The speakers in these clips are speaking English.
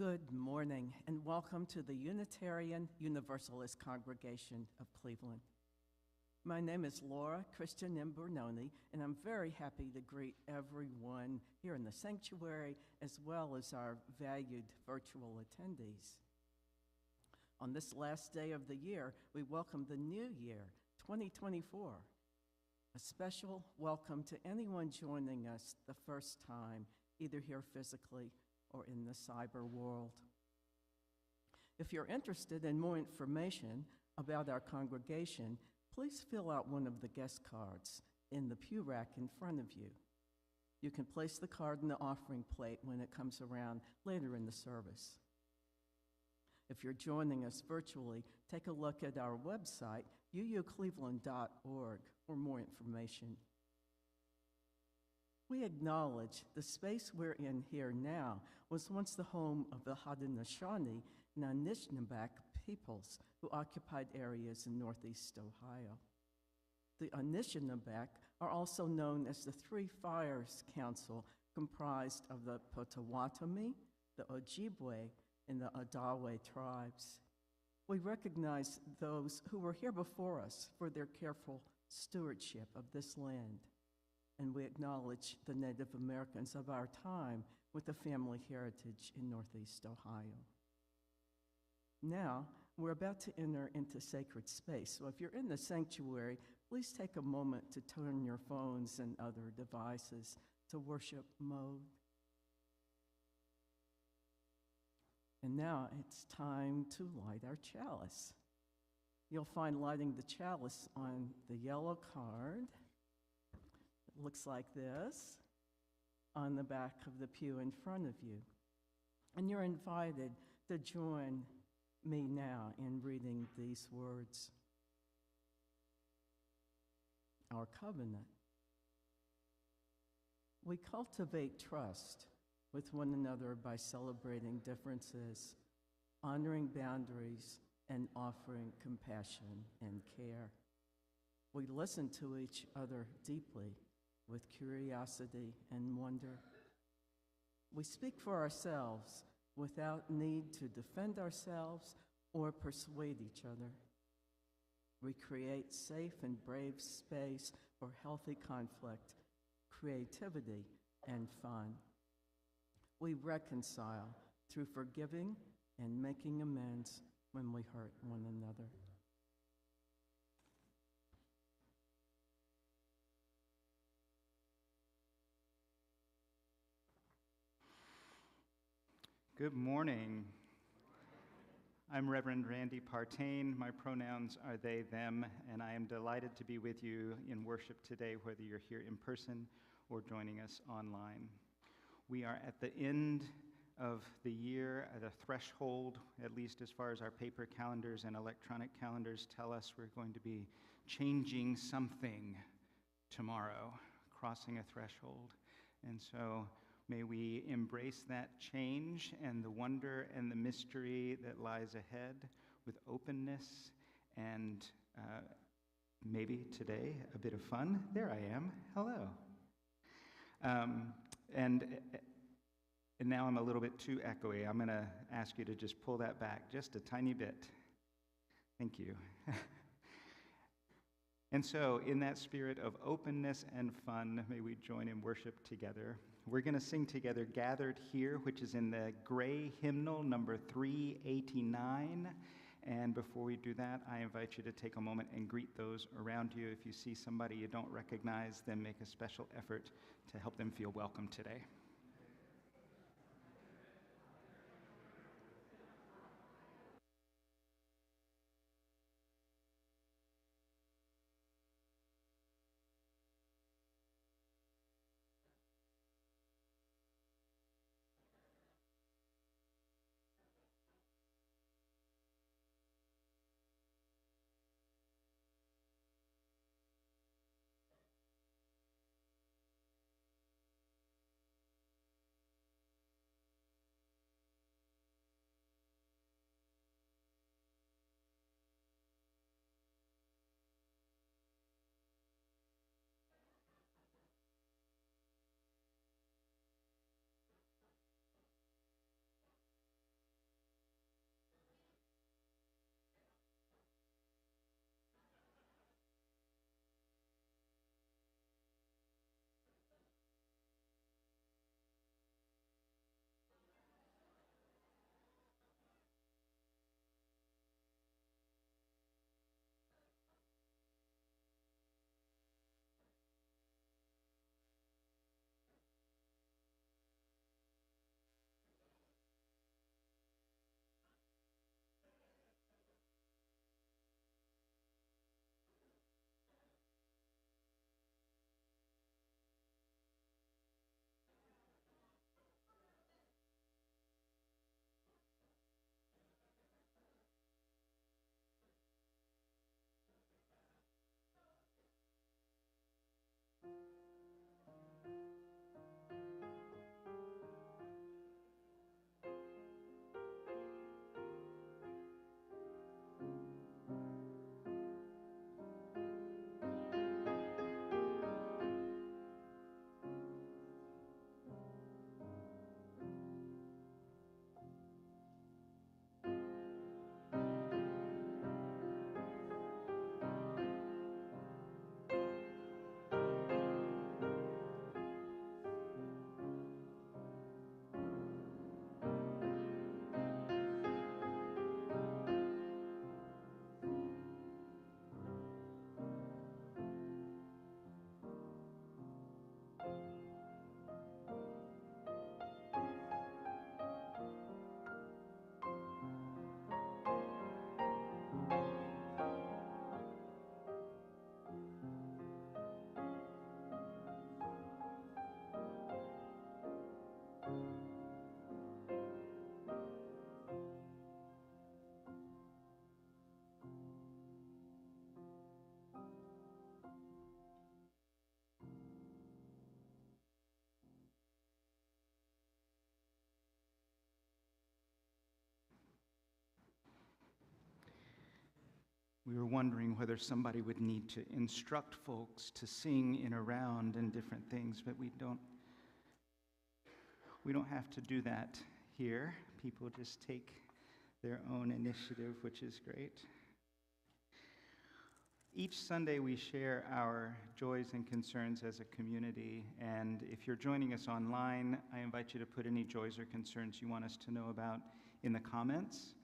Good morning, and welcome to the Unitarian Universalist Congregation of Cleveland. My name is Laura Christian Imbornoni, and I'm very happy to greet everyone here in the sanctuary, as well as our valued virtual attendees. On this last day of the year, we welcome the new year, 2024. A special welcome to anyone joining us the first time, either here physically or in the cyber world. If you're interested in more information about our congregation, please fill out one of the guest cards in the pew rack in front of you. You can place the card in the offering plate when it comes around later in the service. If you're joining us virtually, take a look at our website, uucleveland.org, for more information. We acknowledge the space we're in here now was once the home of the Haudenosaunee and Anishinaabeg peoples who occupied areas in Northeast Ohio. The Anishinaabeg are also known as the Three Fires Council, comprised of the Potawatomi, the Ojibwe, and the Odawa tribes. We recognize those who were here before us for their careful stewardship of this land, and we acknowledge the Native Americans of our time with a family heritage in Northeast Ohio. Now, we're about to enter into sacred space, so if you're in the sanctuary, please take a moment to turn your phones and other devices to worship mode. And now it's time to light our chalice. You'll find lighting the chalice on the yellow card. It looks like this on the back of the pew in front of you. And you're invited to join me now in reading these words. Our covenant. We cultivate trust with one another by celebrating differences, honoring boundaries, and offering compassion and care. We listen to each other deeply with curiosity and wonder. We speak for ourselves without need to defend ourselves or persuade each other. We create safe and brave space for healthy conflict, creativity, and fun. We reconcile through forgiving and making amends when we hurt one another. Good morning. I'm Reverend Randy Partain. My pronouns are they, them, and I am delighted to be with you in worship today, whether you're here in person or joining us online. We are at the end of the year, at a threshold, at least as far as our paper calendars and electronic calendars tell us we're going to be changing something tomorrow, crossing a threshold. And so may we embrace that change and the wonder and the mystery that lies ahead with openness and maybe today a bit of fun. There I am. Hello. And now I'm a little bit too echoey. I'm going to ask you to just pull that back just a tiny bit. Thank you. And so, in that spirit of openness and fun, may we join in worship together. We're going to sing together Gathered Here, which is in the gray hymnal number 389. And before we do that, I invite you to take a moment and greet those around you. If you see somebody you don't recognize, then make a special effort to help them feel welcome today. We were wondering whether somebody would need to instruct folks to sing in a round and different things, but we don't have to do that here. People just take their own initiative, which is great. Each Sunday we share our joys and concerns as a community, and if you're joining us online, I invite you to put any joys or concerns you want us to know about in the comments.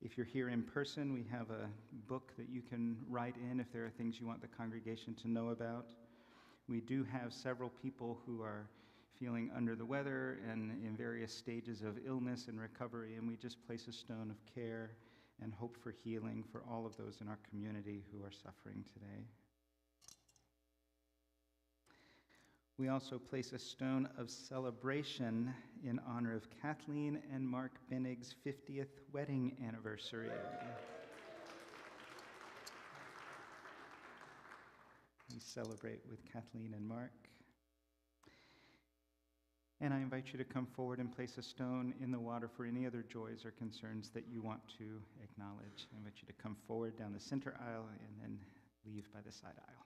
If you're here in person, we have a book that you can write in if there are things you want the congregation to know about. We do have several people who are feeling under the weather and in various stages of illness and recovery, and we just place a stone of care and hope for healing for all of those in our community who are suffering today. We also place a stone of celebration in honor of Kathleen and Mark Benig's 50th wedding anniversary. We celebrate with Kathleen and Mark. And I invite you to come forward and place a stone in the water for any other joys or concerns that you want to acknowledge. I invite you to come forward down the center aisle and then leave by the side aisle.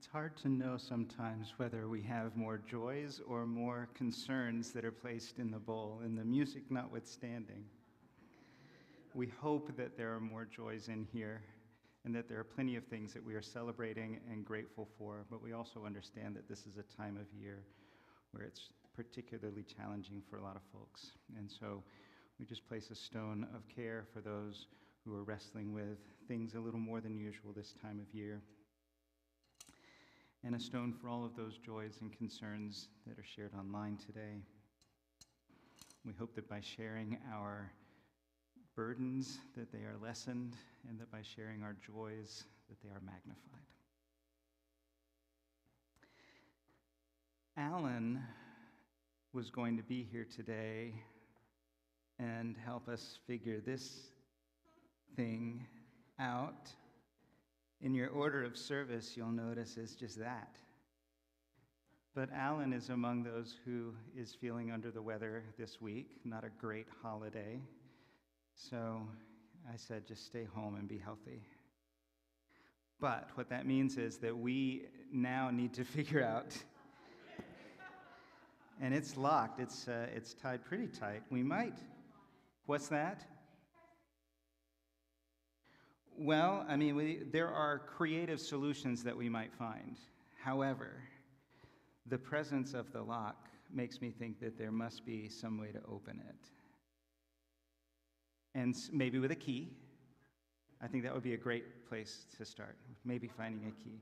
It's hard to know sometimes whether we have more joys or more concerns that are placed in the bowl, and the music notwithstanding. We hope that there are more joys in here and that there are plenty of things that we are celebrating and grateful for, but we also understand that this is a time of year where it's particularly challenging for a lot of folks. And so we just place a stone of care for those who are wrestling with things a little more than usual this time of year, and a stone for all of those joys and concerns that are shared online today. We hope that by sharing our burdens, that they are lessened, and that by sharing our joys, that they are magnified. Allan was going to be here today and help us figure this thing out. In your order of service, you'll notice it's just that. But Allan is among those who is feeling under the weather this week, not a great holiday. So I said, just stay home and be healthy. But what that means is that we now need to figure out, and it's locked, it's tied pretty tight. We might, what's that? Well, I mean, there are creative solutions that we might find. However, the presence of the lock makes me think that there must be some way to open it. And maybe with a key. I think that would be a great place to start, maybe finding a key.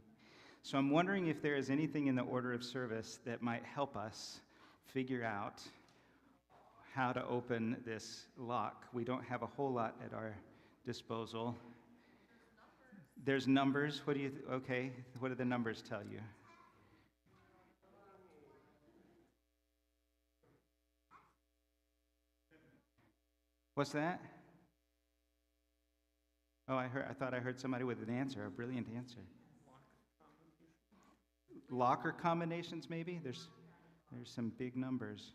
So I'm wondering if there is anything in the order of service that might help us figure out how to open this lock. We don't have a whole lot at our disposal. There's numbers. What do the numbers tell you? What's that? Oh, I thought I heard somebody with an answer, a brilliant answer. Locker combinations, maybe? There's some big numbers.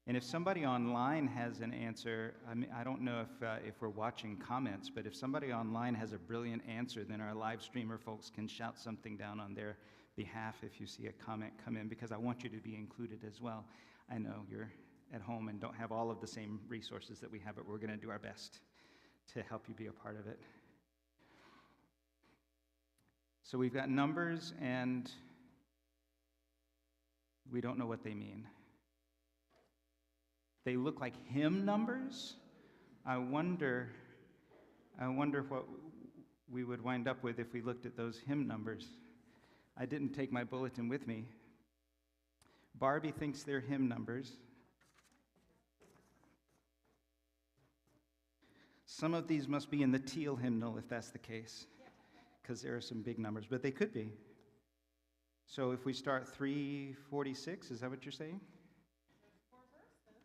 And if somebody online has an answer, I mean, I don't know if we're watching comments, but if somebody online has a brilliant answer, then our live streamer folks can shout something down on their behalf if you see a comment come in, because I want you to be included as well. I know you're at home and don't have all of the same resources that we have, but we're going to do our best to help you be a part of it. So we've got numbers, and we don't know what they mean. They look like hymn numbers. I wonder what we would wind up with if we looked at those hymn numbers. I didn't take my bulletin with me. Barbie thinks they're hymn numbers. Some of these must be in the teal hymnal, if that's the case, because there are some big numbers, but they could be. So if we start 346, is that what you're saying?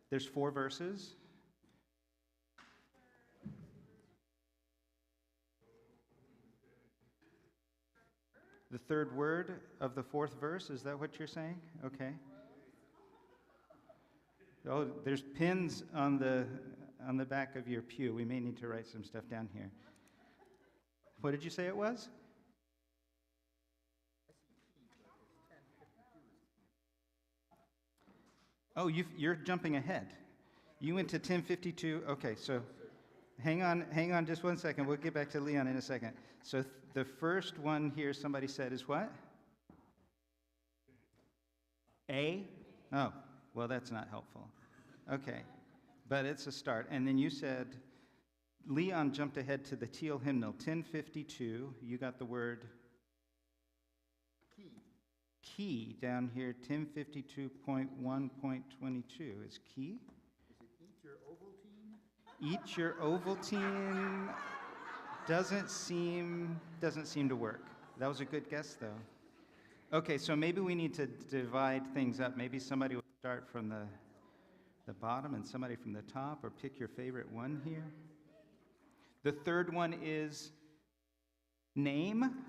There's 4 verses. The third word of the 4th verse, is that what you're saying? Okay. Oh, there's pins on the back of your pew. We may need to write some stuff down here. What did you say it was? Oh, you're jumping ahead. You went to 1052. Okay, so hang on just one second. We'll get back to Leon in a second. So the first one here somebody said is what? A? Oh, well, that's not helpful. Okay, but it's a start. And then you said, Leon jumped ahead to the teal hymnal, 1052. You got the word key down here, 1052.1.22 is key. Is it eat your Ovaltine? Eat your Ovaltine doesn't seem to work. That was a good guess, though. Okay, so maybe we need to divide things up. Maybe somebody will start from the bottom and somebody from the top, or pick your favorite one here. The third one is name.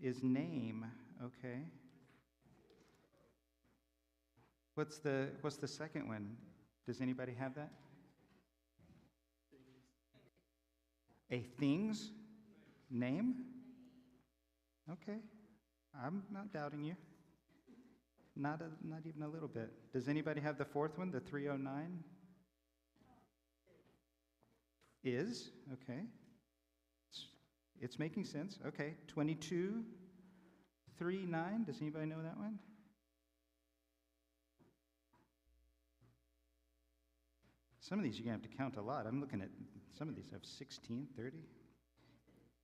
Is name, okay. What's the second one? Does anybody have that? A things name? Okay, I'm not doubting you. Not even a little bit. Does anybody have the fourth one, the 309? Is, okay. It's making sense. Okay, 2239. Does anybody know that one? Some of these you're going to have to count a lot. I'm looking at some of these have 16, 30.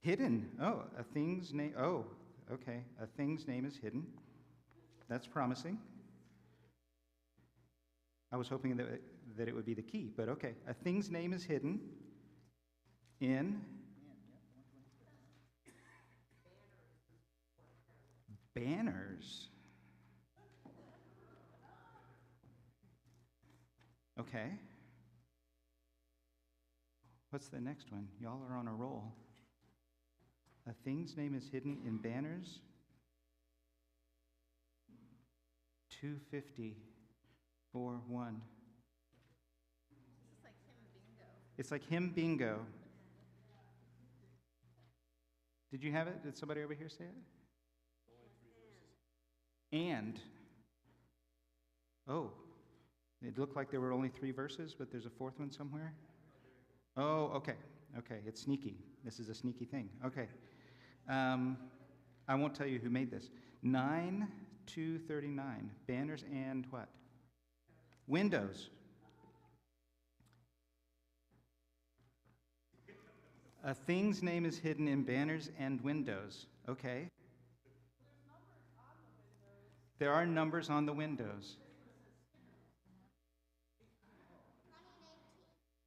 Hidden. Oh, a thing's name. Oh, okay. A thing's name is hidden. That's promising. I was hoping that it would be the key, but okay. A thing's name is hidden in banners. Okay. What's the next one? Y'all are on a roll. A thing's name is hidden in banners. 25041. It's like him bingo. Did you have it? Did somebody over here say it? And. Oh, it looked like there were only 3 verses, but there's a 4th one somewhere? Oh, okay. Okay, it's sneaky. This is a sneaky thing. Okay. I won't tell you who made this. 9239. Banners and what? Windows. A thing's name is hidden in banners and windows. Okay. There are numbers on the windows.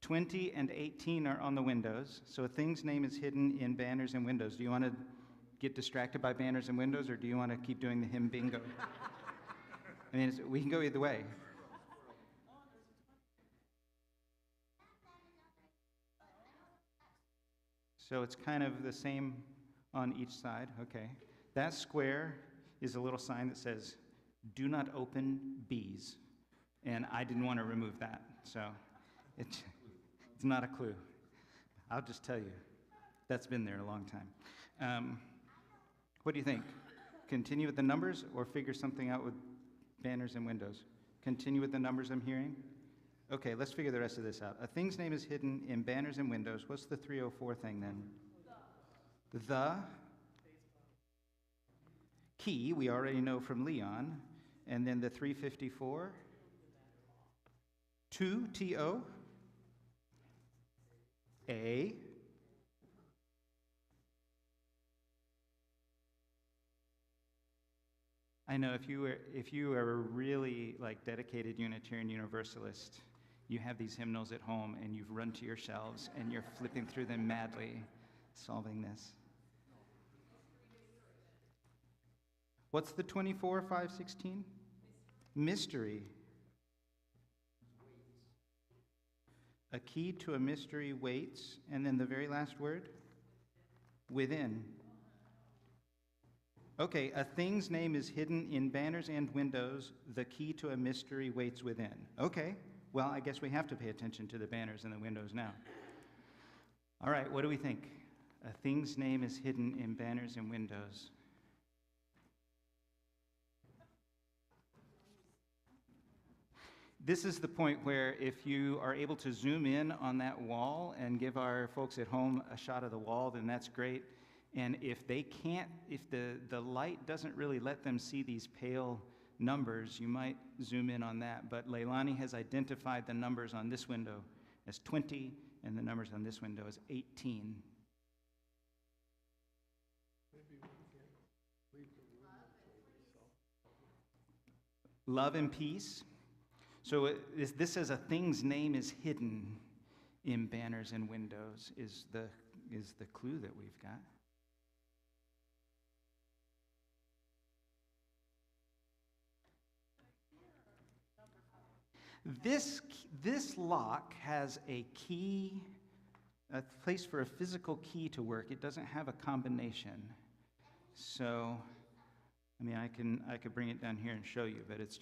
20 and 18 are on the windows. So a thing's name is hidden in banners and windows. Do you want to get distracted by banners and windows, or do you want to keep doing the hymn bingo? I mean, we can go either way. So it's kind of the same on each side. Okay. That square is a little sign that says, "Do not open bees." And I didn't want to remove that. So it's not a clue. I'll just tell you, that's been there a long time. What do you think? Continue with the numbers or figure something out with banners and windows? Continue with the numbers I'm hearing? Okay, let's figure the rest of this out. A thing's name is hidden in banners and windows. What's the 304 thing then? The key, we already know from Leon. And then the 354? 2, T-O? A. I know if you are a really dedicated Unitarian Universalist, you have these hymnals at home and you've run to your shelves and you're flipping through them madly, solving this. What's the 24,516? Mystery. A key to a mystery waits, and then the very last word? Within. Okay, a thing's name is hidden in banners and windows. The key to a mystery waits within. Okay, well, I guess we have to pay attention to the banners and the windows now. All right, what do we think? A thing's name is hidden in banners and windows. This is the point where if you are able to zoom in on that wall and give our folks at home a shot of the wall, then that's great. And if they can't, if the light doesn't really let them see these pale numbers, you might zoom in on that. But Leilani has identified the numbers on this window as 20, and the numbers on this window as 18. Love and peace. So this says a thing's name is hidden in banners and windows is the clue that we've got. This lock has a key, a place for a physical key to work. It doesn't have a combination. So, I mean, I could bring it down here and show you, but it's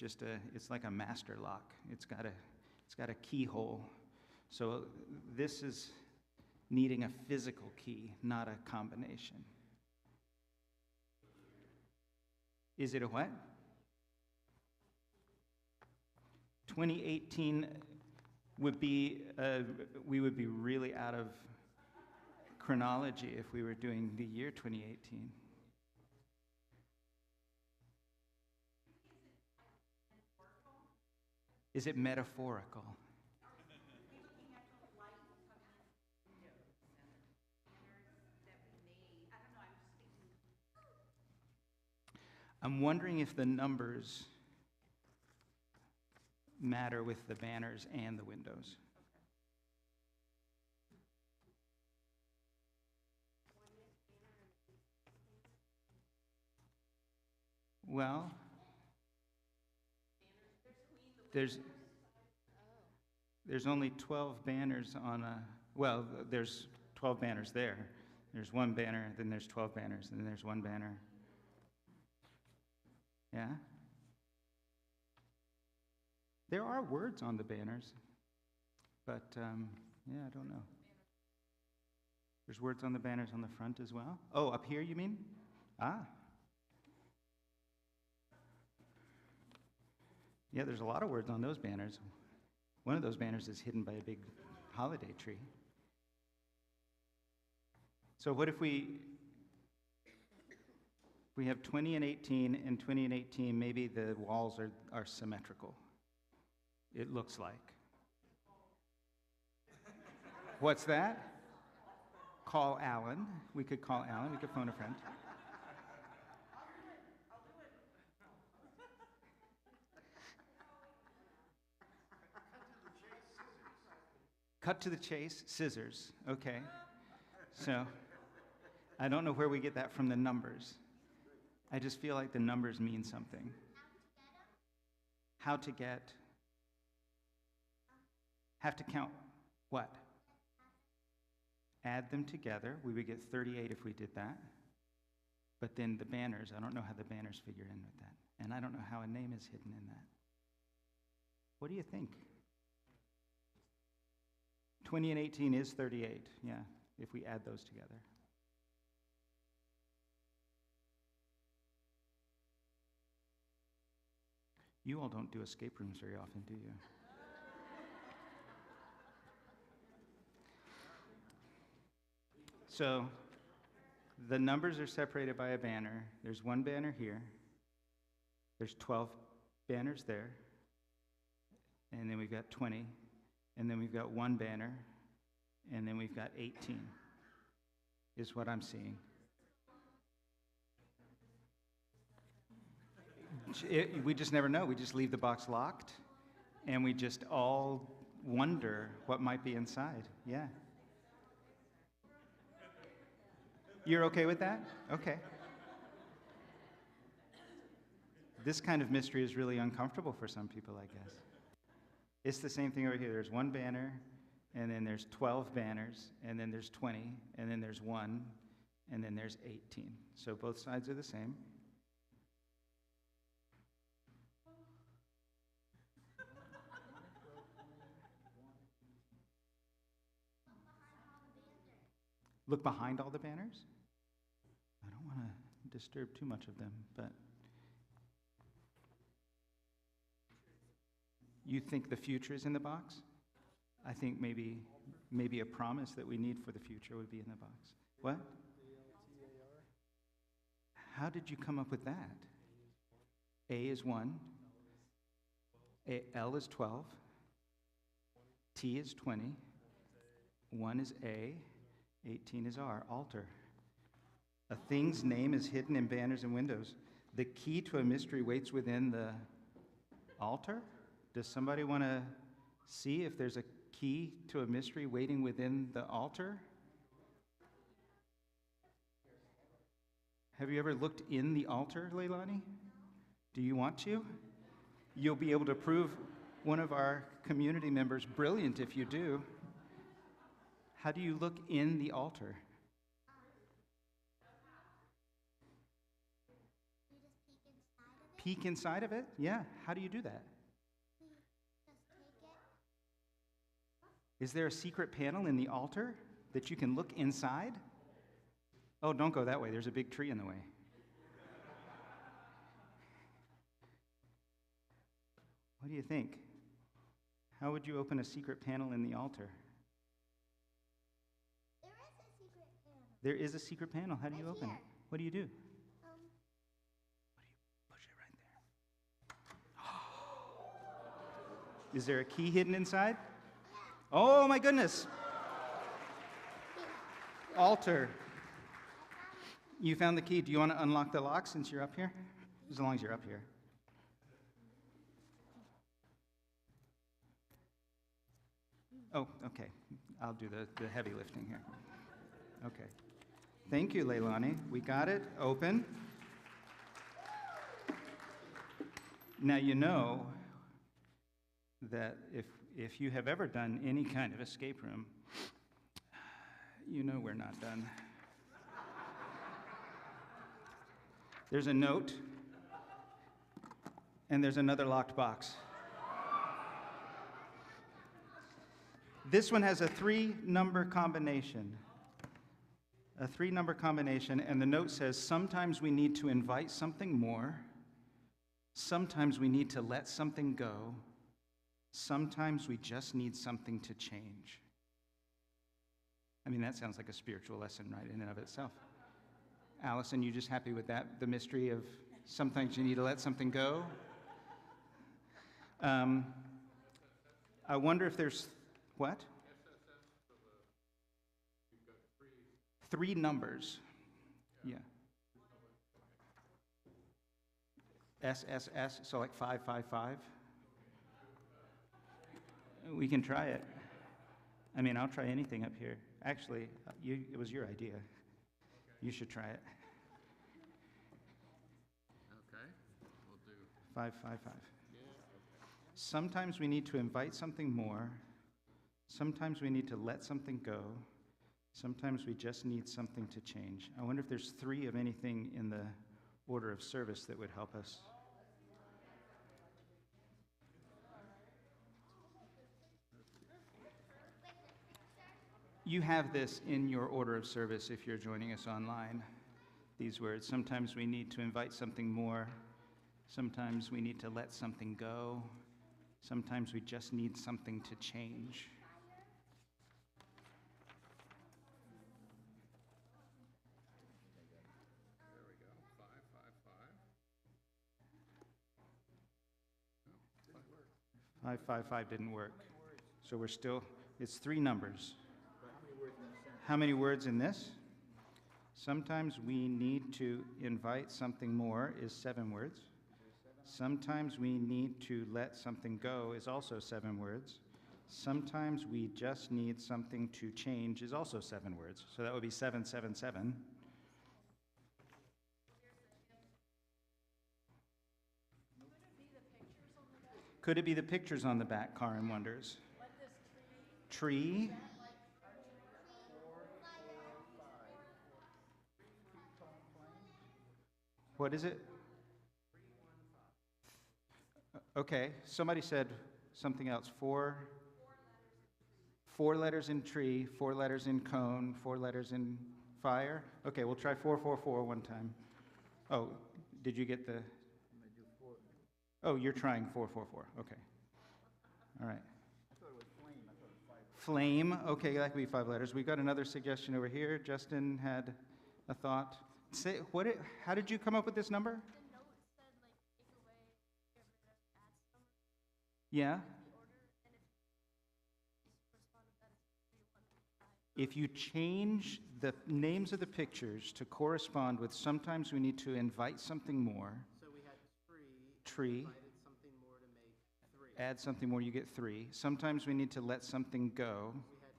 like a master lock. It's got a keyhole. So this is needing a physical key, not a combination. Is it a what? 2018 would be, we would be really out of chronology if we were doing the year 2018. Is it metaphorical? I'm wondering if the numbers matter with the banners and the windows. Well, there's only 12 banners on a, well, there's 12 banners there. There's one banner, then there's 12 banners, and then there's one banner. Yeah? There are words on the banners, but yeah, I don't know. There's words on the banners on the front as well? Oh, up here you mean? Ah. Yeah, there's a lot of words on those banners. One of those banners is hidden by a big holiday tree. So what if we have 20 and 18, and 20 and 18, maybe the walls are symmetrical. It looks like. What's that? Call Allan. We could call Allan. We could phone a friend. Cut to the chase, scissors. Okay. So I don't know where we get that from the numbers. I just feel like the numbers mean something. How to get? Have to count what? Add them together. We would get 38 if we did that. But then the banners, I don't know how the banners figure in with that. And I don't know how a name is hidden in that. What do you think? 20 and 18 is 38, yeah, if we add those together. You all don't do escape rooms very often, do you? So, the numbers are separated by a banner. There's one banner here. There's 12 banners there. And then we've got 20. And then we've got one banner. And then we've got 18, is what I'm seeing. We just never know. We just leave the box locked, and we just all wonder what might be inside. Yeah. You're okay with that? Okay. This kind of mystery is really uncomfortable for some people, I guess. It's the same thing over here. There's one banner, and then there's 12 banners, and then there's 20, and then there's 1, and then there's 18. So both sides are the same. Look behind all the banners? I don't want to disturb too much of them, but you think the future is in the box? I think maybe a promise that we need for the future would be in the box. What? How did you come up with that? A is 1. L is 12. T is 20. 1 is A. 18 is R, altar. A thing's name is hidden in banners and windows. The key to a mystery waits within the altar? Does somebody want to see if there's a key to a mystery waiting within the altar? Have you ever looked in the altar, Leilani? Do you want to? You'll be able to prove one of our community members brilliant if you do. How do you look in the altar? You just Peek inside of it? Yeah. How do you do that? We just take it. Is there a secret panel in the altar that you can look inside? Oh, don't go that way. There's a big tree in the way. What do you think? How would you open a secret panel in the altar? There is a secret panel. There is a secret panel. How do you Right open here. it? What do you do? Push it right there. Is there a key hidden inside? Oh my goodness. Altar. You found the key. Do you want to unlock the lock since you're up here? As long as you're up here. Oh, okay. I'll do the heavy lifting here. Okay. Thank you, Leilani. We got it open. Now you know that if you have ever done any kind of escape room, you know we're not done. There's a note, and there's another locked box. This one has a 3-number combination. A 3-number combination, and the note says, sometimes we need to invite something more. Sometimes we need to let something go. Sometimes we just need something to change. I mean, that sounds like a spiritual lesson right in and of itself. Allison, you just happy with that? The mystery of sometimes you need to let something go? I wonder if there's, what? 3 numbers. Yeah. SSS, so like 555. We can try it. I mean, I'll try anything up here. Actually, it was your idea. You should try it. Okay, we'll do. 555. Yeah. Sometimes we need to invite something more. Sometimes we need to let something go. Sometimes we just need something to change. I wonder if there's 3 of anything in the order of service that would help us. You have this in your order of service if you're joining us online. These words, sometimes we need to invite something more. Sometimes we need to let something go. Sometimes we just need something to change. There we go. 555. 555 didn't work. So we're still, it's 3 numbers. How many words in this? Sometimes we need to invite something more is 7 words. Sometimes we need to let something go is also 7 words. Sometimes we just need something to change is also 7 words. So that would be 777. Could it be the pictures on the back, Karin wonders? Tree? What is it? Okay, somebody said something else. 4 letters in tree, 4 letters in cone, 4 letters in fire. Okay, we'll try 444 one time. Oh, did you get the? Oh, you're trying 444. Okay. All right. I thought it was flame. I thought it was 5. Flame. Okay, that could be 5 letters. We've got another suggestion over here. Justin had a thought. Say what? How did you come up with this number? The note said, like, take away, get rid of, add some. Yeah. The order, and if responded that it's 3, 1, 5. If you change the names of the pictures to correspond with sometimes we need to invite something more. So we had Tree. invited something more to make 3. Add something more, you get 3. Sometimes we need to let something go. We had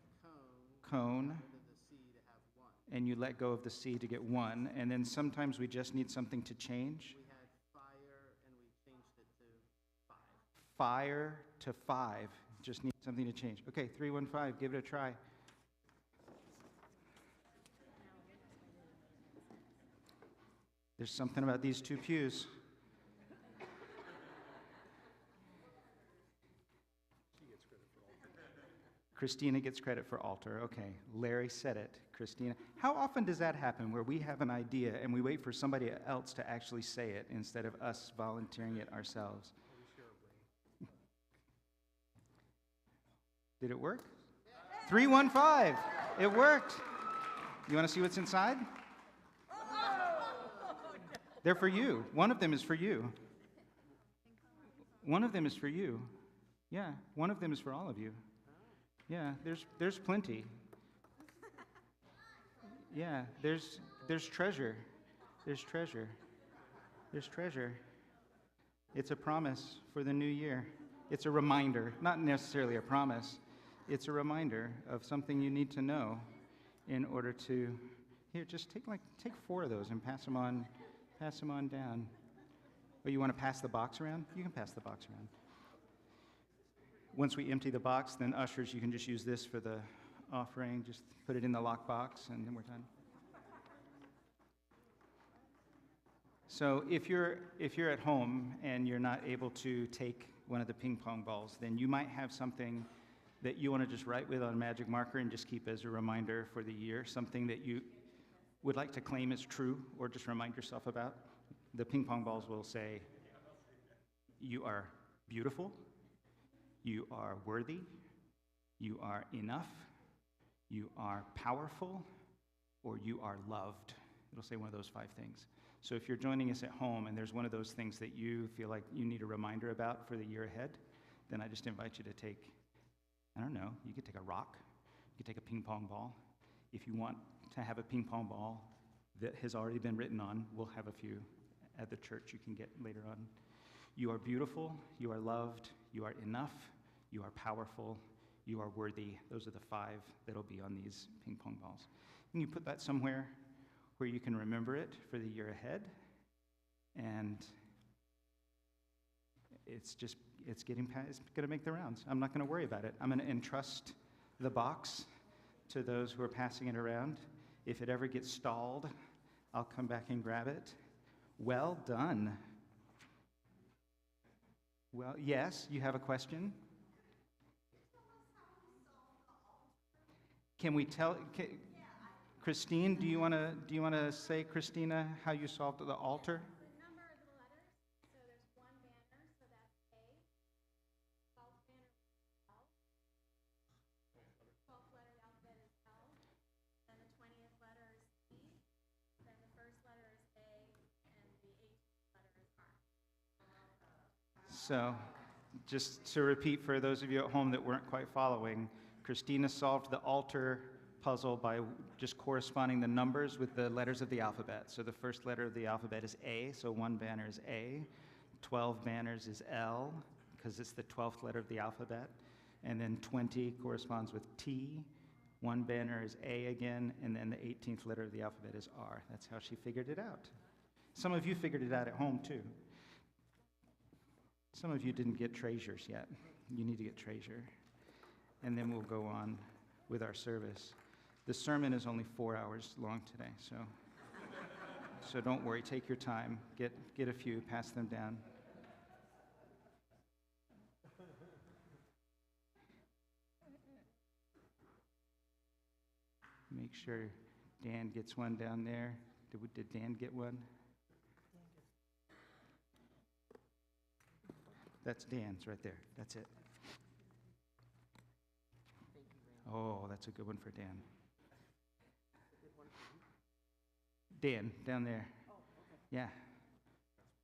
Cone. rid of the C to have 1. And you let go of the C to get 1. And then sometimes we just need something to change. We had fire, and we changed it to 5. Fire to 5. Just need something to change. Okay, 315, give it a try. There's something about these 2 pews. Christina gets credit for altar. Okay, Larry said it. Christina. How often does that happen where we have an idea and we wait for somebody else to actually say it instead of us volunteering it ourselves? Did it work? 315. It worked. You want to see what's inside? They're for you. One of them is for you. One of them is for you. Yeah, one of them is for all of you. Yeah, there's plenty. Yeah, there's treasure. There's treasure. There's treasure. It's a promise for the new year. It's a reminder, not necessarily a promise. It's a reminder of something you need to know in order to. Here, just take 4 of those and pass them on down. Oh, you want to pass the box around? You can pass the box around. Once we empty the box, then ushers, you can just use this for the offering. Just put it in the lock box, and then we're done. So if you're at home and you're not able to take one of the ping pong balls, then you might have something that you want to just write with on a magic marker and just keep as a reminder for the year, something that you would like to claim as true or just remind yourself about. The ping pong balls will say, you are beautiful, you are worthy, you are enough, you are powerful, or you are loved. It'll say one of those 5 things. So if you're joining us at home and there's one of those things that you feel like you need a reminder about for the year ahead, then I just invite you to take, I don't know, you could take a rock, you could take a ping pong ball. If you want to have a ping pong ball that has already been written on, we'll have a few at the church you can get later on. You are beautiful, you are loved, you are enough, you are powerful, you are worthy. Those are the 5 that'll be on these ping pong balls. And you put that somewhere where you can remember it for the year ahead. And it's going to make the rounds. I'm not going to worry about it. I'm going to entrust the box to those who are passing it around. If it ever gets stalled, I'll come back and grab it. Well done. Well, yes, you have a question? Can we tell? Christine, do you want to say, Christina, how you solved the altar? The number of the letters, so there's 1 banner, so that's A. 12th banner is L. 12th letter of the alphabet is L. Then the 20th letter is C. Then the first letter is A, and the 18th letter is R. So, just to repeat for those of you at home that weren't quite following, Christina solved the altar puzzle by just corresponding the numbers with the letters of the alphabet. So the first letter of the alphabet is A, so 1 banner is A. 12 banners is L, because it's the 12th letter of the alphabet. And then 20 corresponds with T. 1 banner is A again, and then the 18th letter of the alphabet is R. That's how she figured it out. Some of you figured it out at home, too. Some of you didn't get treasures yet. You need to get treasure. And then we'll go on with our service. The sermon is only 4 hours long today, so don't worry. Take your time. Get a few, pass them down. Make sure Dan gets one down there. Did Dan get one? That's Dan's right there. That's it. Oh, that's a good one for Dan. Dan, down there. Oh, okay. Yeah.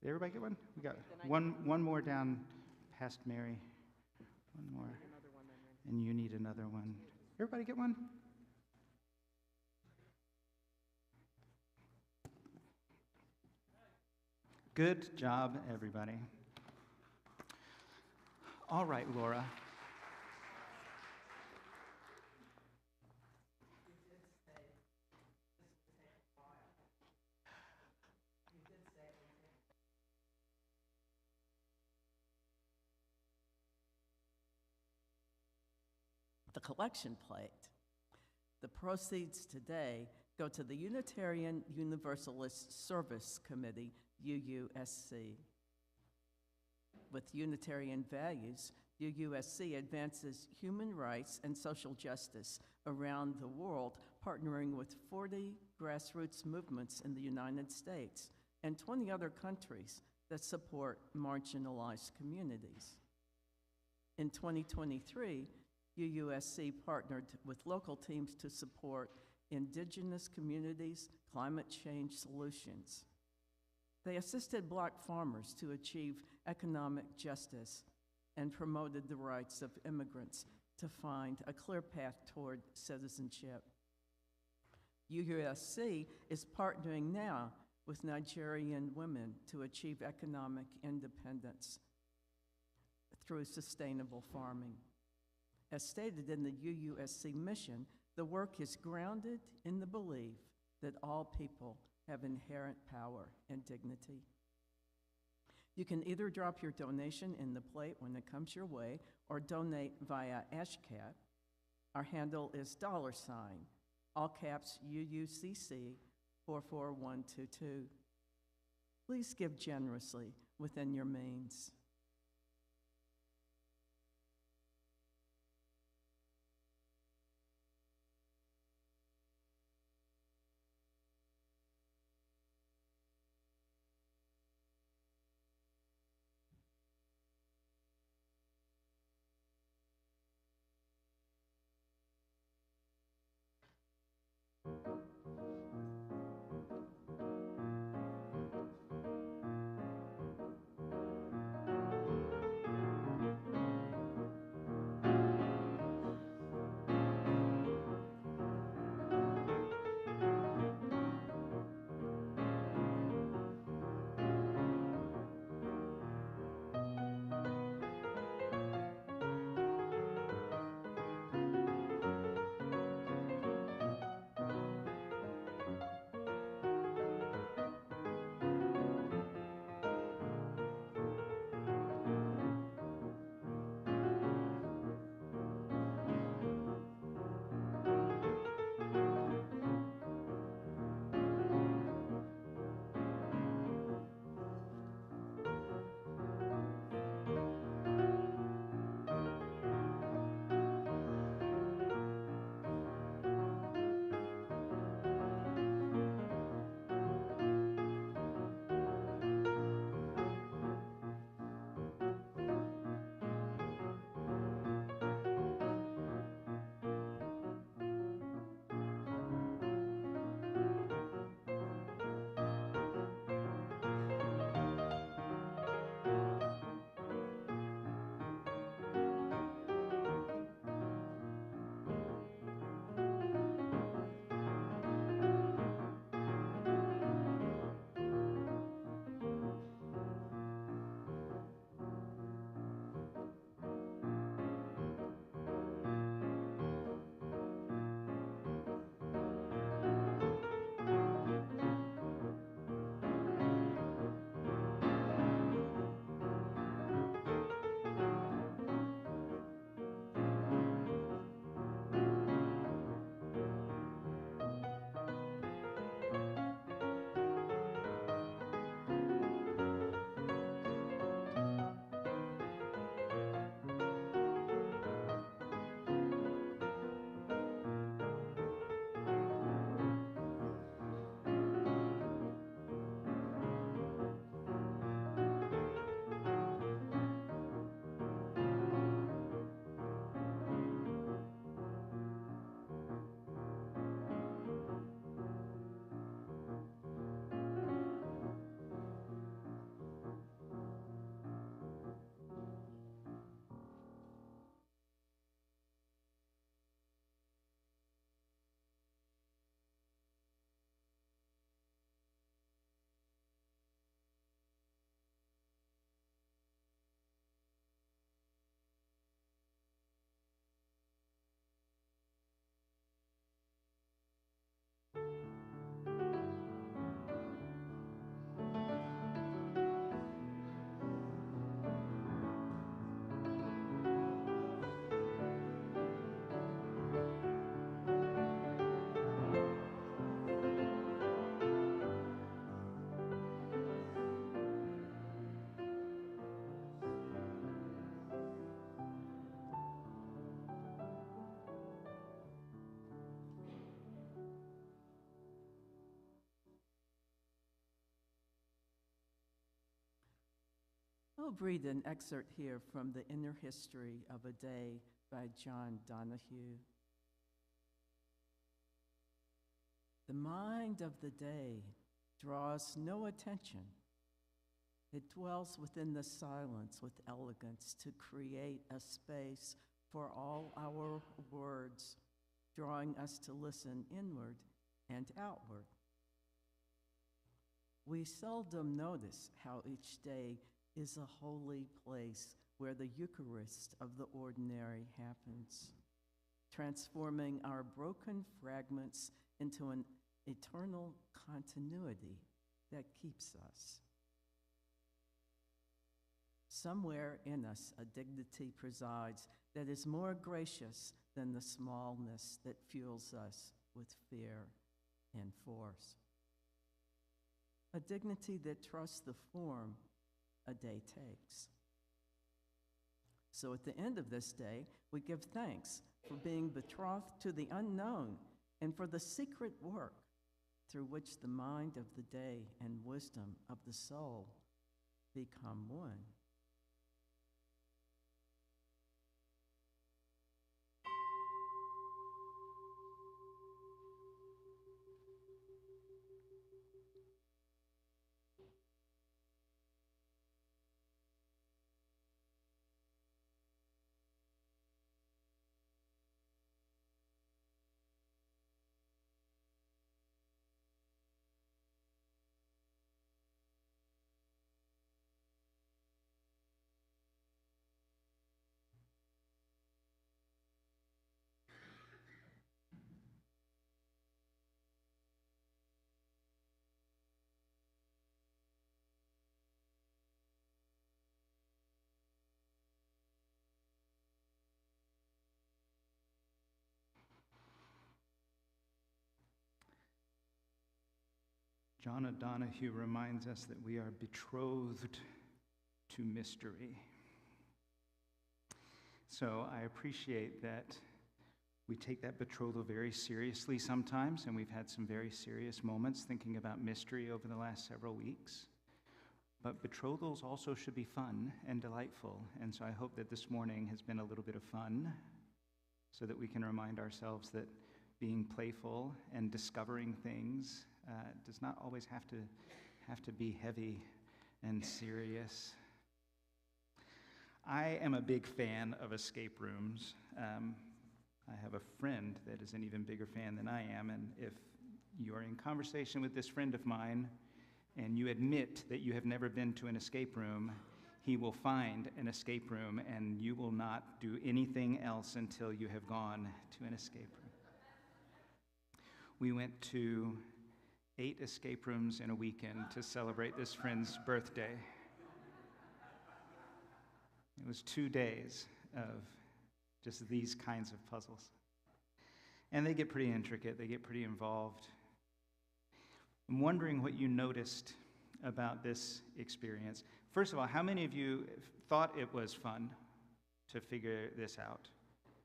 Did everybody get one? We got one more down past Mary. One more. And you need another one. Everybody get one? Good job, everybody. All right, Laura. The collection plate. The proceeds today go to the Unitarian Universalist Service Committee, UUSC. With Unitarian values, UUSC advances human rights and social justice around the world, partnering with 40 grassroots movements in the United States and 20 other countries that support marginalized communities. In 2023, UUSC partnered with local teams to support indigenous communities' climate change solutions. They assisted Black farmers to achieve economic justice and promoted the rights of immigrants to find a clear path toward citizenship. UUSC is partnering now with Nigerian women to achieve economic independence through sustainable farming. As stated in the UUSC mission, the work is grounded in the belief that all people have inherent power and dignity. You can either drop your donation in the plate when it comes your way or donate via AshCap. Our handle is $, all caps UUCC 44122. Please give generously within your means. I'll read an excerpt here from the inner history of a day by John Donahue. The mind of the day draws no attention. It dwells within the silence with elegance to create a space for all our words, drawing us to listen inward and outward. We seldom notice how each day is a holy place where the Eucharist of the ordinary happens, transforming our broken fragments into an eternal continuity that keeps us. Somewhere in us, a dignity presides that is more gracious than the smallness that fuels us with fear and force. A dignity that trusts the form a day takes. So at the end of this day, we give thanks for being betrothed to the unknown and for the secret work through which the mind of the day and wisdom of the soul become one. John Donahue reminds us that we are betrothed to mystery. So I appreciate that we take that betrothal very seriously sometimes, and we've had some very serious moments thinking about mystery over the last several weeks. But betrothals also should be fun and delightful, and so I hope that this morning has been a little bit of fun so that we can remind ourselves that being playful and discovering things does not always have to be heavy and serious. I am a big fan of escape rooms. I have a friend that is an even bigger fan than I am, and if you are in conversation with this friend of mine and you admit that you have never been to an escape room, he will find an escape room and you will not do anything else until you have gone to an escape room. We went to 8 escape rooms in a weekend to celebrate this friend's birthday. It was 2 days of just these kinds of puzzles. And they get pretty intricate, they get pretty involved. I'm wondering what you noticed about this experience. First of all, how many of you thought it was fun to figure this out?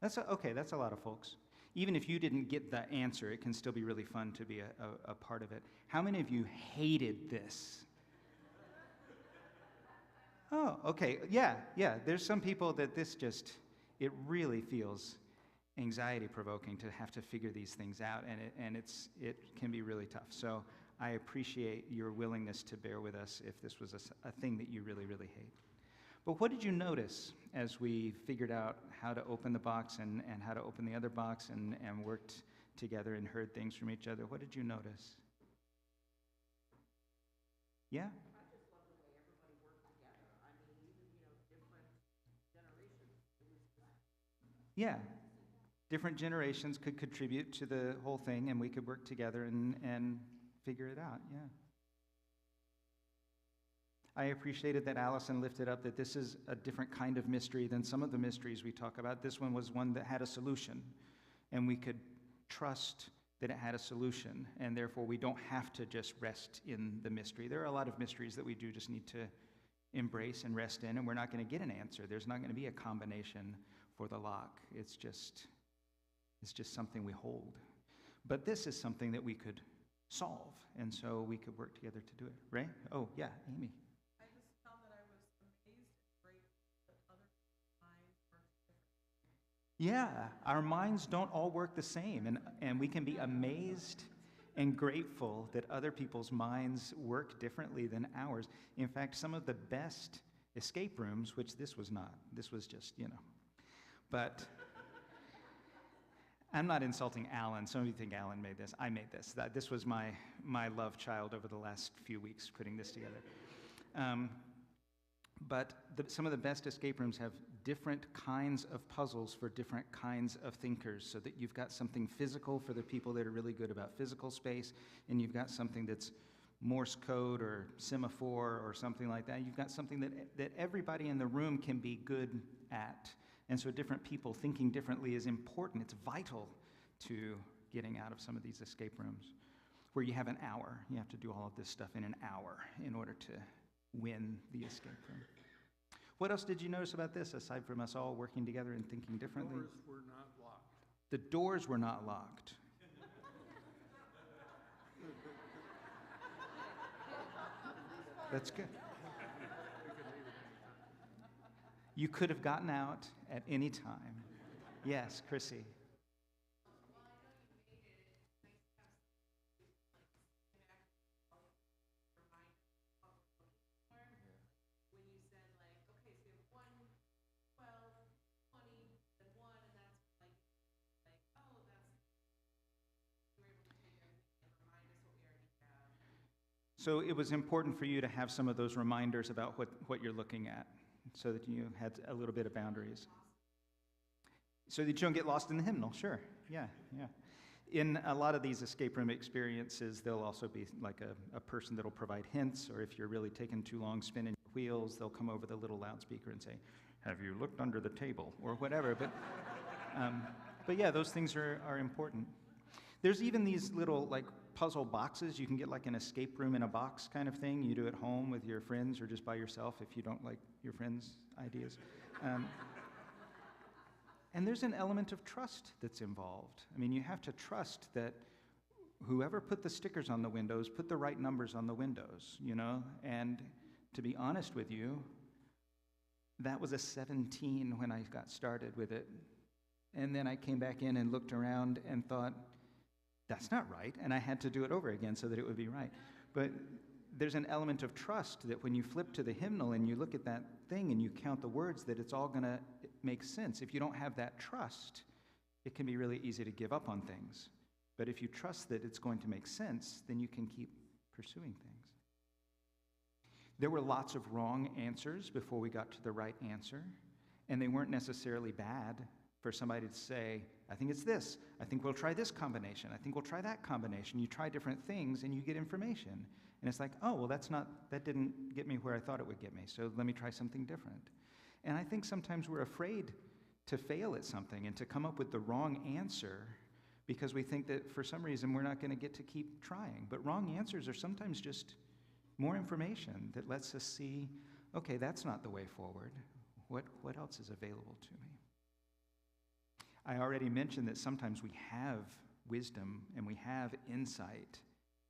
That's a lot of folks. Even if you didn't get the answer, it can still be really fun to be a part of it. How many of you hated this? Oh, okay, yeah. There's some people that it really feels anxiety-provoking to have to figure these things out, and it can be really tough. So I appreciate your willingness to bear with us if this was a thing that you really, really hate. But what did you notice as we figured out how to open the box and how to open the other box and worked together and heard things from each other? What did you notice? Yeah? I just love the way everybody worked together. I mean, even, different generations. Yeah. Different generations could contribute to the whole thing, and we could work together and figure it out, yeah. I appreciated that Allison lifted up that this is a different kind of mystery than some of the mysteries we talk about. This one was one that had a solution, and we could trust that it had a solution, and therefore we don't have to just rest in the mystery. There are a lot of mysteries that we do just need to embrace and rest in, and we're not going to get an answer. There's not going to be a combination for the lock. It's just something we hold. But this is something that we could solve, and so we could work together to do it. Ray? Oh, yeah, Amy. I just found that I was amazed and grateful that other minds work differently. Yeah, our minds don't all work the same, and we can be amazed and grateful that other people's minds work differently than ours. In fact, some of the best escape rooms, which this was not, this was just, but I'm not insulting Allan. Some of you think Allan made this. I made this. This was my love child over the last few weeks putting this together. But some of the best escape rooms have different kinds of puzzles for different kinds of thinkers, so that you've got something physical for the people that are really good about physical space, and you've got something that's Morse code or semaphore or something like that. You've got something that everybody in the room can be good at. And so different people thinking differently is important. It's vital to getting out of some of these escape rooms where you have an hour. You have to do all of this stuff in an hour in order to win the escape room. What else did you notice about this, aside from us all working together and thinking differently? Doors were not locked. The doors were not locked. That's good. You could have gotten out at any time. Yes, Chrissy. So it was important for you to have some of those reminders about what you're looking at, so that you had a little bit of boundaries. So that you don't get lost in the hymnal, sure. Yeah. In a lot of these escape room experiences, there'll also be like a person that'll provide hints, or if you're really taking too long spinning your wheels, they'll come over the little loudspeaker and say, "Have you looked under the table?" or whatever. But yeah, those things are important. There's even these little like puzzle boxes. You can get like an escape room in a box kind of thing. You do at home with your friends or just by yourself if you don't like your friends' ideas. And there's an element of trust that's involved. I mean, you have to trust that whoever put the stickers on the windows put the right numbers on the windows, And to be honest with you, that was a 17 when I got started with it. And then I came back in and looked around and thought, that's not right, and I had to do it over again so that it would be right. But there's an element of trust that when you flip to the hymnal and you look at that thing and you count the words, that it's all going to make sense. If you don't have that trust, it can be really easy to give up on things. But if you trust that it's going to make sense, then you can keep pursuing things. There were lots of wrong answers before we got to the right answer, and they weren't necessarily bad. For somebody to say, I think it's this. I think we'll try this combination. I think we'll try that combination. You try different things and you get information. And it's like, oh, well, that didn't get me where I thought it would get me. So let me try something different. And I think sometimes we're afraid to fail at something and to come up with the wrong answer because we think that for some reason we're not going to get to keep trying. But wrong answers are sometimes just more information that lets us see, okay, that's not the way forward. What else is available to me? I already mentioned that sometimes we have wisdom and we have insight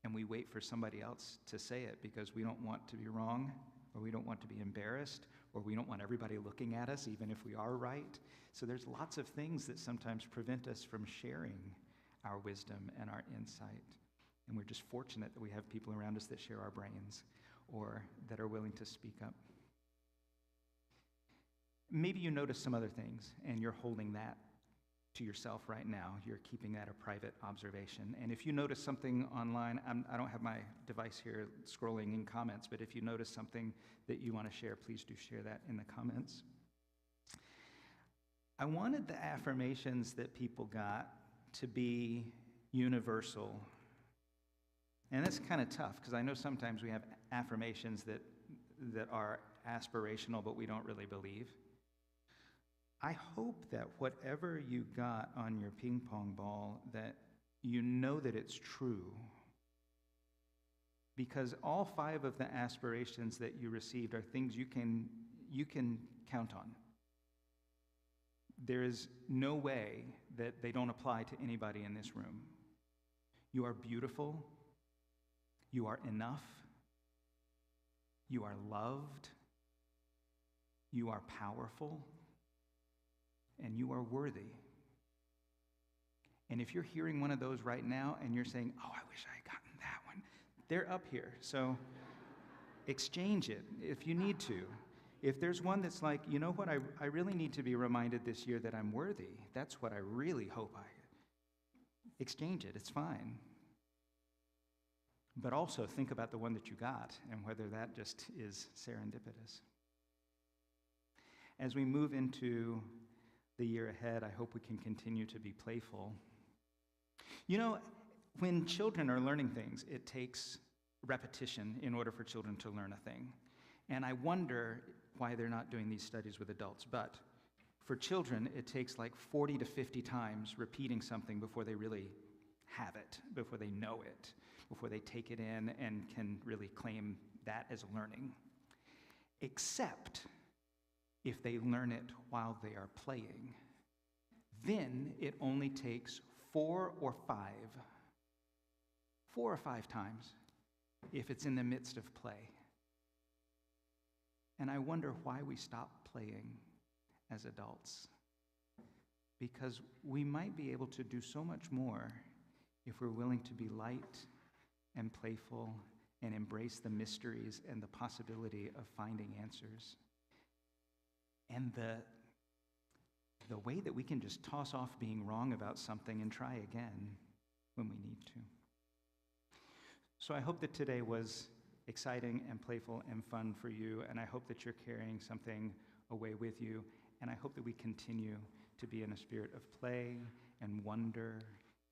and we wait for somebody else to say it because we don't want to be wrong, or we don't want to be embarrassed, or we don't want everybody looking at us even if we are right. So there's lots of things that sometimes prevent us from sharing our wisdom and our insight. And we're just fortunate that we have people around us that share our brains or that are willing to speak up. Maybe you notice some other things and you're holding that to yourself right now. You're keeping that a private observation. And if you notice something online, I don't have my device here scrolling in comments, but if you notice something that you want to share, please do share that in the comments. I wanted the affirmations that people got to be universal. And that's kind of tough because I know sometimes we have affirmations that are aspirational, but we don't really believe. I hope that whatever you got on your ping pong ball, that you know that it's true. Because all 5 of the aspirations that you received are things you can count on. There is no way that they don't apply to anybody in this room. You are beautiful. You are enough. You are loved. You are powerful. and you are worthy. And if you're hearing one of those right now and you're saying, oh, I wish I had gotten that one, they're up here. So exchange it if you need to. If there's one that's like, you know what, I really need to be reminded this year that I'm worthy. That's what I really hope I exchange it. It's fine. But also think about the one that you got and whether that just is serendipitous. As we move into the year ahead, I hope we can continue to be playful. You know, when children are learning things, it takes repetition in order for children to learn a thing. And I wonder why they're not doing these studies with adults. But for children, it takes like 40 to 50 times repeating something before they really have it, before they know it, before they take it in and can really claim that as learning. Except if they learn it while they are playing. Then it only takes 4 or 5 times if it's in the midst of play. And I wonder why we stop playing as adults. Because we might be able to do so much more if we're willing to be light and playful and embrace the mysteries and the possibility of finding answers. And the way that we can just toss off being wrong about something and try again when we need to. So I hope that today was exciting and playful and fun for you, and I hope that you're carrying something away with you, and I hope that we continue to be in a spirit of play and wonder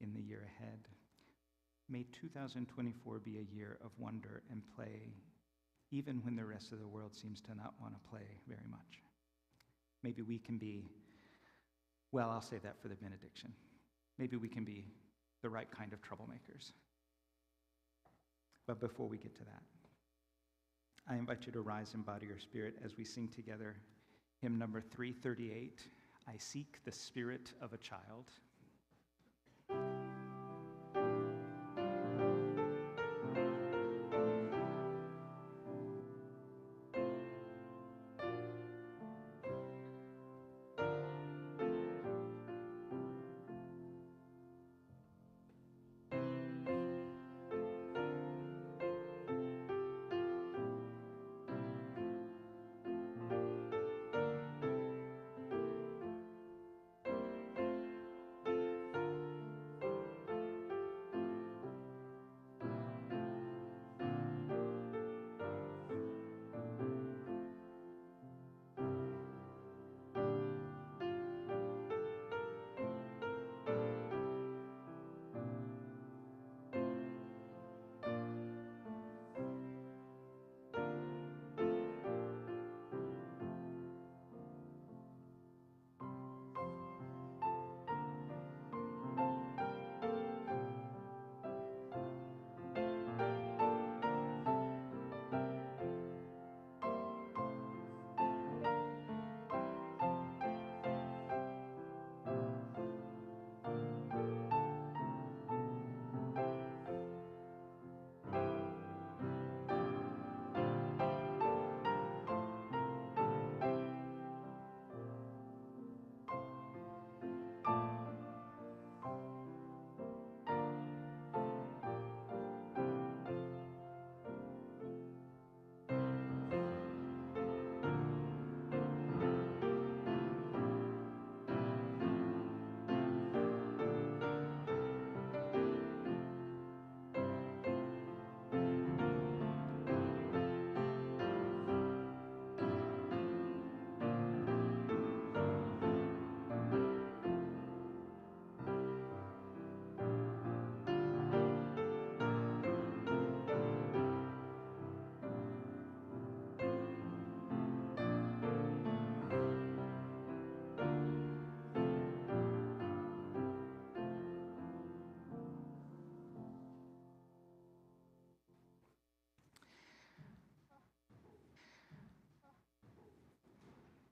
in the year ahead. May 2024 be a year of wonder and play, even when the rest of the world seems to not want to play very much. Maybe we can be, well, I'll say that for the benediction. Maybe we can be the right kind of troublemakers. But before we get to that, I invite you to rise and bow to your spirit as we sing together hymn number 338, I Seek the Spirit of a Child.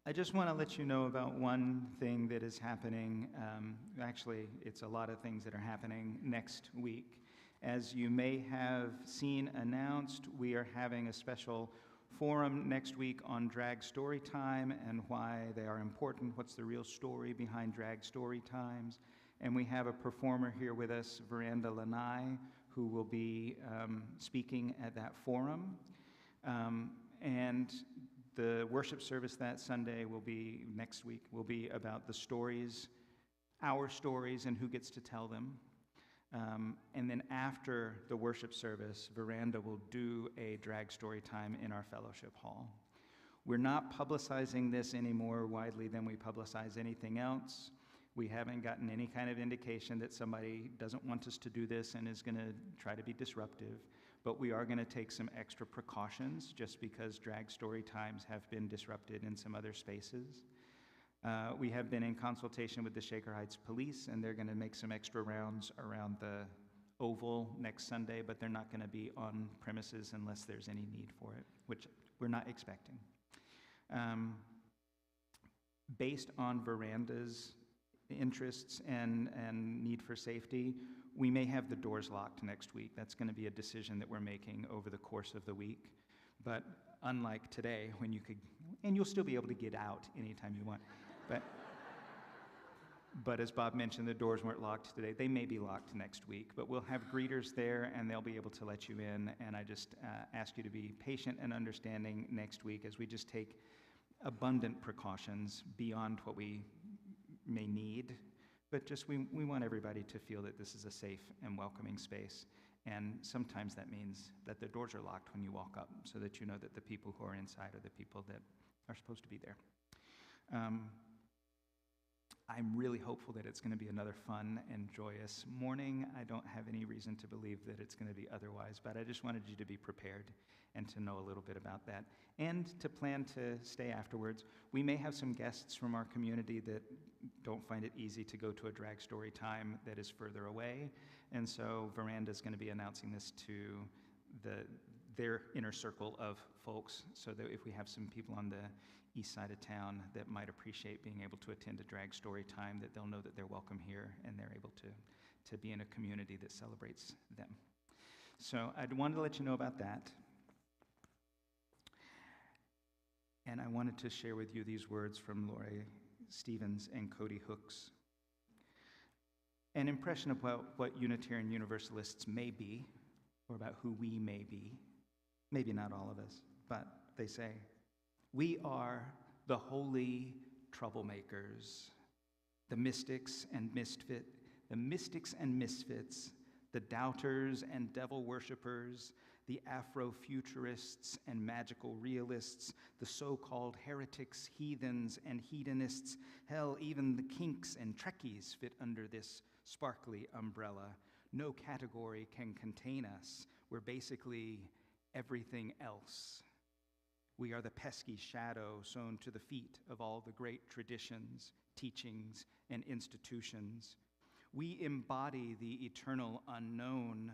I just want to let you know about one thing that is happening. Actually, it's a lot of things that are happening next week. As you may have seen announced, we are having a special forum next week on drag story time and why they are important, what's the real story behind drag story times. And we have a performer here with us, Veranda Lanai, who will be speaking at that forum. And the worship service that Sunday next week, will be about the stories, our stories, and who gets to tell them. And then after the worship service, Veranda will do a drag story time in our fellowship hall. We're not publicizing this any more widely than we publicize anything else. We haven't gotten any kind of indication that somebody doesn't want us to do this and is going to try to be disruptive. But we are going to take some extra precautions just because drag story times have been disrupted in some other spaces. We have been in consultation with the Shaker Heights Police, and they're going to make some extra rounds around the Oval next Sunday, but they're not going to be on premises unless there's any need for it, which we're not expecting. Based on Veranda's interests and need for safety, we may have the doors locked next week. That's going to be a decision that we're making over the course of the week. But unlike today, when you could, and you'll still be able to get out anytime you want. But as Bob mentioned, the doors weren't locked today. They may be locked next week, but we'll have greeters there, and they'll be able to let you in. And I just ask you to be patient and understanding next week as we just take abundant precautions beyond what we may need. But just we want everybody to feel that this is a safe and welcoming space. And sometimes that means that the doors are locked when you walk up so that you know that the people who are inside are the people that are supposed to be there. I'm really hopeful that it's going to be another fun and joyous morning. I don't have any reason to believe that it's going to be otherwise, but I just wanted you to be prepared and to know a little bit about that and to plan to stay afterwards. We may have some guests from our community that don't find it easy to go to a drag story time that is further away, and so Veranda's going to be announcing this to their inner circle of folks, so that if we have some people on the east side of town that might appreciate being able to attend a drag story time, that they'll know that they're welcome here and they're able to be in a community that celebrates them. So I wanted to let you know about that. And I wanted to share with you these words from Lori Stevens and Cody Hooks. An impression of what Unitarian Universalists may be, or about who we may be. Maybe not all of us, but they say, we are the holy troublemakers, the mystics and misfits, the doubters and devil worshippers, the Afrofuturists and magical realists, the so-called heretics, heathens, and hedonists. Hell, even the kinks and Trekkies fit under this sparkly umbrella. No category can contain us. We're basically everything else. We are the pesky shadow sewn to the feet of all the great traditions, teachings, and institutions. We embody the eternal unknown,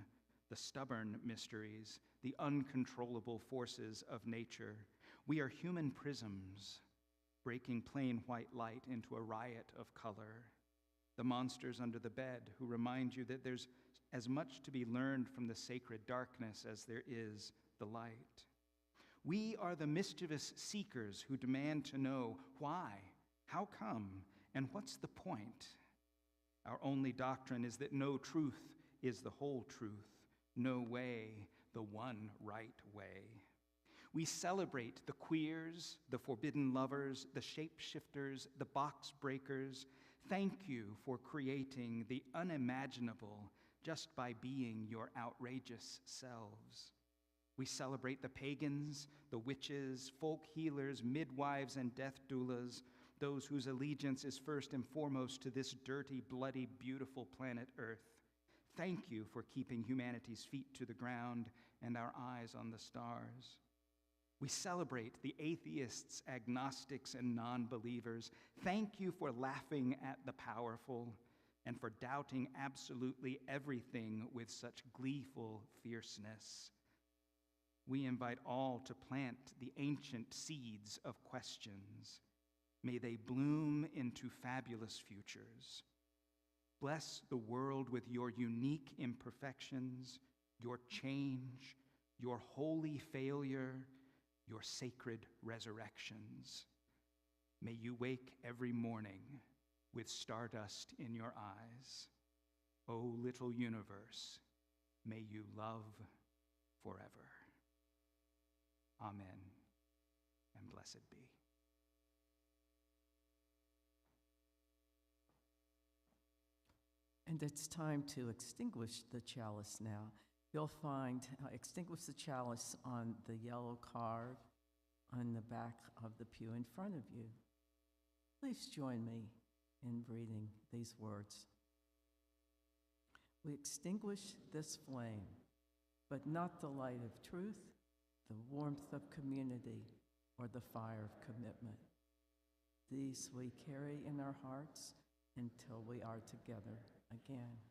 the stubborn mysteries, the uncontrollable forces of nature. We are human prisms, breaking plain white light into a riot of color. The monsters under the bed who remind you that there's as much to be learned from the sacred darkness as there is the light. We are the mischievous seekers who demand to know why, how come, and what's the point. Our only doctrine is that no truth is the whole truth, no way the one right way. We celebrate the queers, the forbidden lovers, the shapeshifters, the box breakers. Thank you for creating the unimaginable just by being your outrageous selves. We celebrate the pagans, the witches, folk healers, midwives, and death doulas, those whose allegiance is first and foremost to this dirty, bloody, beautiful planet Earth. Thank you for keeping humanity's feet to the ground and our eyes on the stars. We celebrate the atheists, agnostics, and non-believers. Thank you for laughing at the powerful and for doubting absolutely everything with such gleeful fierceness. We invite all to plant the ancient seeds of questions. May they bloom into fabulous futures. Bless the world with your unique imperfections, your change, your holy failure, your sacred resurrections. May you wake every morning with stardust in your eyes. O little universe, may you love forever. Amen, and blessed be. And it's time to extinguish the chalice now. You'll find extinguish the chalice on the yellow card on the back of the pew in front of you. Please join me in reading these words. We extinguish this flame, but not the light of truth, the warmth of community, or the fire of commitment. These we carry in our hearts until we are together again.